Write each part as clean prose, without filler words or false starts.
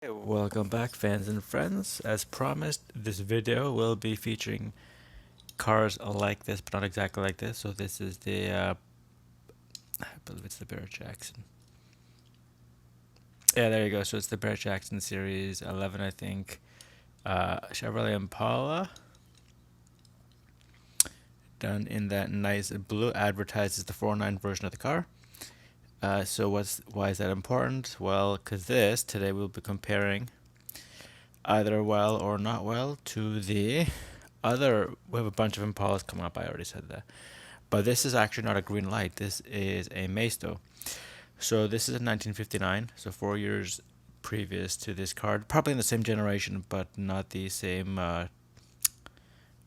Hey, welcome back, fans and friends. As promised, this video will be featuring cars like this, but not exactly like this. So this is I believe it's the Barrett Jackson. Yeah, there you go. So it's the Barrett Jackson Series 11, I think. Chevrolet Impala, done in that nice blue, advertises the 409 version of the car. Why is that important? Well, because today we'll be comparing either well or not well to the we have a bunch of Impalas coming up. I already said that. But this is actually not a green light. This is a Maisto. So this is a 1959, so 4 years previous to this card. Probably in the same generation, but not the same.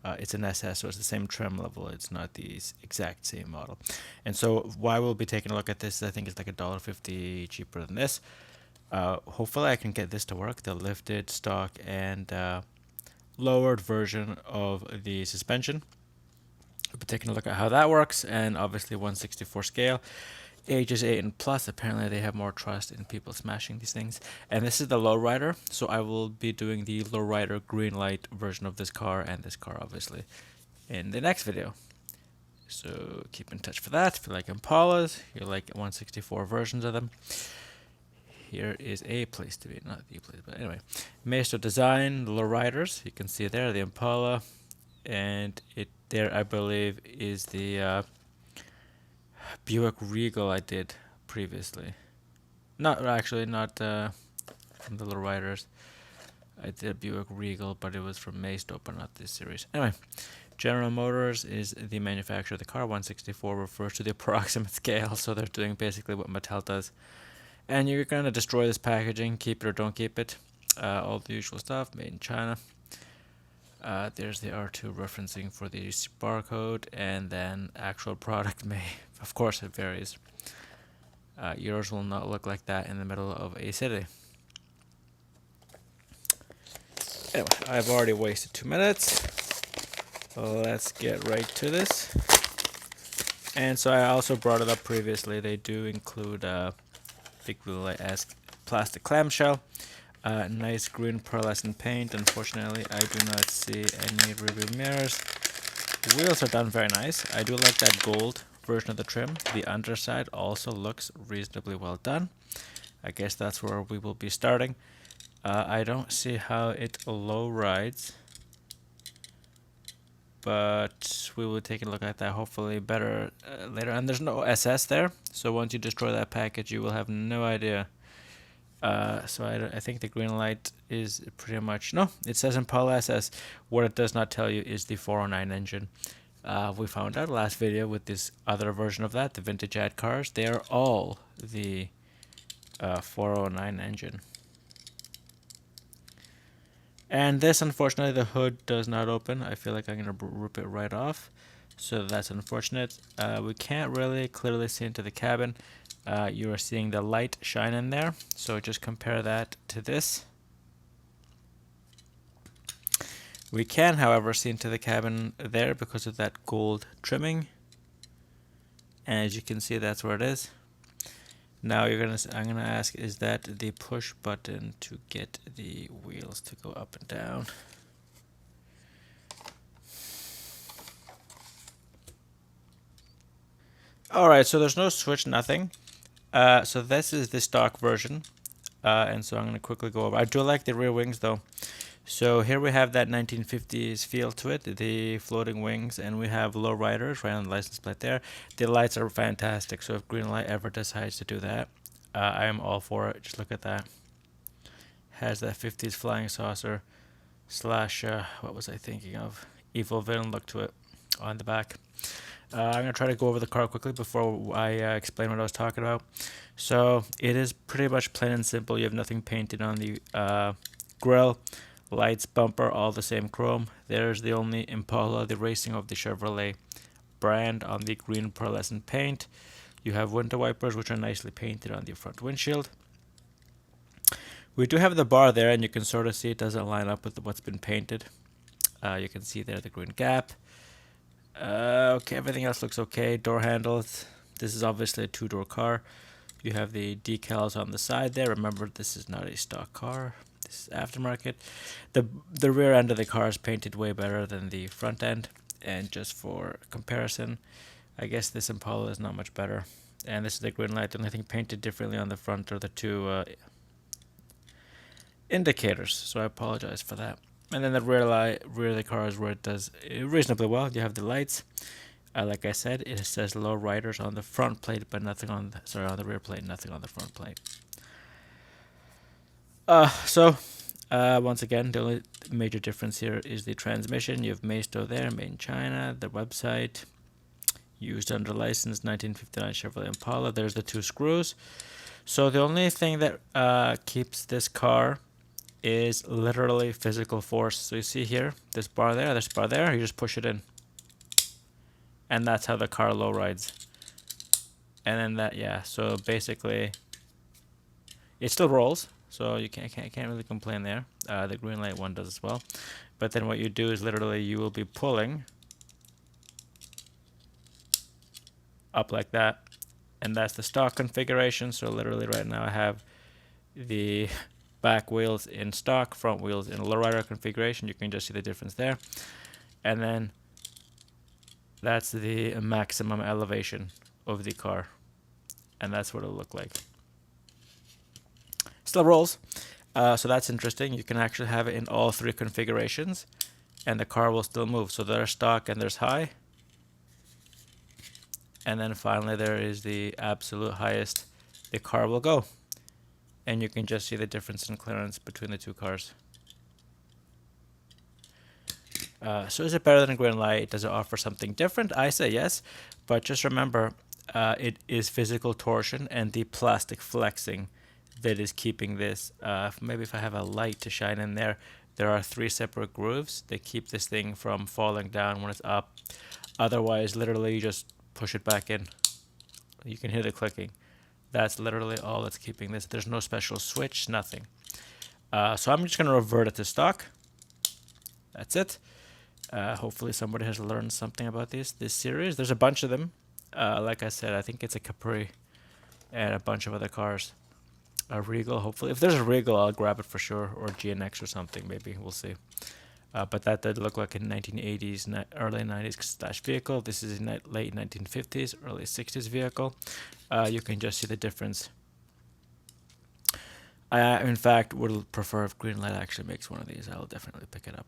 It's an SS, so it's the same trim level. It's not the exact same model. And so why we'll be taking a look at this, I think it's like $1.50 cheaper than this. Hopefully I can get this to work, the lifted stock and lowered version of the suspension. We'll be taking a look at how that works, and obviously 1/64 scale. Ages 8 and plus, apparently they have more trust in people smashing these things. And this is the Lowrider, so I will be doing the Lowrider green light version of this car and this car, obviously, in the next video. So keep in touch for that. If you like Impalas, you like 1/64 versions of them, here is a place to be. Not the place, but anyway. Maisto design, the Lowriders, you can see there, the Impala, and it there I believe is the Buick Regal I did previously. Not actually, not from the Lowriders. I did a Buick Regal, but it was from Maisto, but not this series. Anyway, General Motors is the manufacturer of the car. 1/64 refers to the approximate scale, so they're doing basically what Mattel does. And you're gonna destroy this packaging, keep it or don't keep it. All the usual stuff, made in China. There's the R2 referencing for the barcode, and then actual product may, of course, it varies. Yours will not look like that in the middle of a city. Anyway, I've already wasted 2 minutes. Let's get right to this. And so I also brought it up previously. They do include a big blue-esque plastic clamshell. Nice green pearlescent paint. Unfortunately, I do not see any rearview mirrors. Wheels are done very nice. I do like that gold version of the trim. The underside also looks reasonably well done. I guess that's where we will be starting. I don't see how it low rides, but we will take a look at that hopefully better later. And there's no SS there, so once you destroy that package, you will have no idea. So I think the green light is pretty much, no, it says Impala SS. What it does not tell you is the 409 engine. We found out last video with this other version of that, the vintage ad cars, they are all the 409 engine. And this, unfortunately, the hood does not open. I feel like I'm going to rip it right off. So that's unfortunate. We can't really clearly see into the cabin. You are seeing the light shine in there. So just compare that to this. We can, however, see into the cabin there because of that gold trimming. And as you can see, that's where it is. Now I'm gonna ask, is that the push button to get the wheels to go up and down? Alright, so there's no switch, nothing. So this is the stock version. And so I'm gonna quickly go over. I do like the rear wings though. So here we have that 1950s feel to it, the floating wings, and we have Lowriders right on the license plate there. The lights are fantastic, so if Greenlight ever decides to do that, I am all for it. Just look at that. Has that 50s flying saucer slash, what was I thinking of? Evil villain look to it on the back. I'm going to try to go over the car quickly before I explain what I was talking about. So it is pretty much plain and simple. You have nothing painted on the grille. Lights, bumper, all the same chrome. There's the only Impala, the racing of the Chevrolet brand, on the green pearlescent paint. You have window wipers, which are nicely painted on the front windshield. We do have the bar there, and you can sort of see it doesn't line up with what's been painted. You can see there the green gap. Okay, everything else looks okay. Door handles. This is obviously a two-door car. You have the decals on the side there. Remember, this is not a stock car. This is aftermarket. The rear end of the car is painted way better than the front end. And just for comparison, I guess this Impala is not much better. And this is the green light. The only thing painted differently on the front are the two indicators. So I apologize for that. And then the rear of the car is where it does reasonably well. You have the lights. Like I said, it says Lowriders on the front plate, but nothing on on the rear plate, nothing on the front plate. Once again, the only major difference here is the transmission. You have Maisto there, made in China. The website, used under license, 1959 Chevrolet Impala. There's the two screws. So the only thing that keeps this car is literally physical force. So you see here, this bar there, you just push it in. And that's how the car low rides. And then that, yeah, so basically it still rolls, so you can't really complain there. The green light one does as well. But then what you do is literally you will be pulling up like that, and that's the stock configuration. So literally right now I have the back wheels in stock, front wheels in lowrider configuration. You can just see the difference there. And then that's the maximum elevation of the car. And that's what it'll look like. Still rolls. So that's interesting. You can actually have it in all three configurations and the car will still move. So there's stock and there's high. And then finally there is the absolute highest the car will go. And you can just see the difference in clearance between the two cars. So is it better than a green light? Does it offer something different? I say yes, but just remember, it is physical torsion and the plastic flexing that is keeping this. Maybe if I have a light to shine in there, there are 3 separate grooves that keep this thing from falling down when it's up. Otherwise, literally, you just push it back in. You can hear the clicking. That's literally all that's keeping this. There's no special switch, nothing. So I'm just going to revert it to stock. That's it. Hopefully somebody has learned something about this series. There's a bunch of them. Like I said, I think it's a Capri and a bunch of other cars. A Regal, hopefully. If there's a Regal, I'll grab it for sure. Or GNX or something, maybe. We'll see. But that did look like a 1980s, early 90s vehicle. This is a late 1950s, early 60s vehicle. You can just see the difference. I, in fact, would prefer if Greenlight actually makes one of these. I'll definitely pick it up.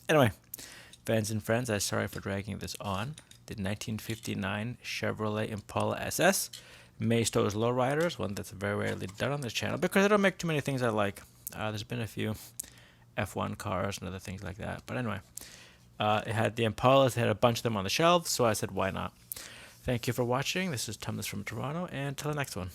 Anyway, fans and friends, I'm sorry for dragging this on. The 1959 Chevrolet Impala SS. Maisto's Lowriders, one that's very rarely done on this channel because I don't make too many things I like. There's been a few F1 cars and other things like that. But anyway, it had the Impalas, it had a bunch of them on the shelves, so I said, why not? Thank you for watching. This is Thomas from Toronto, and till the next one.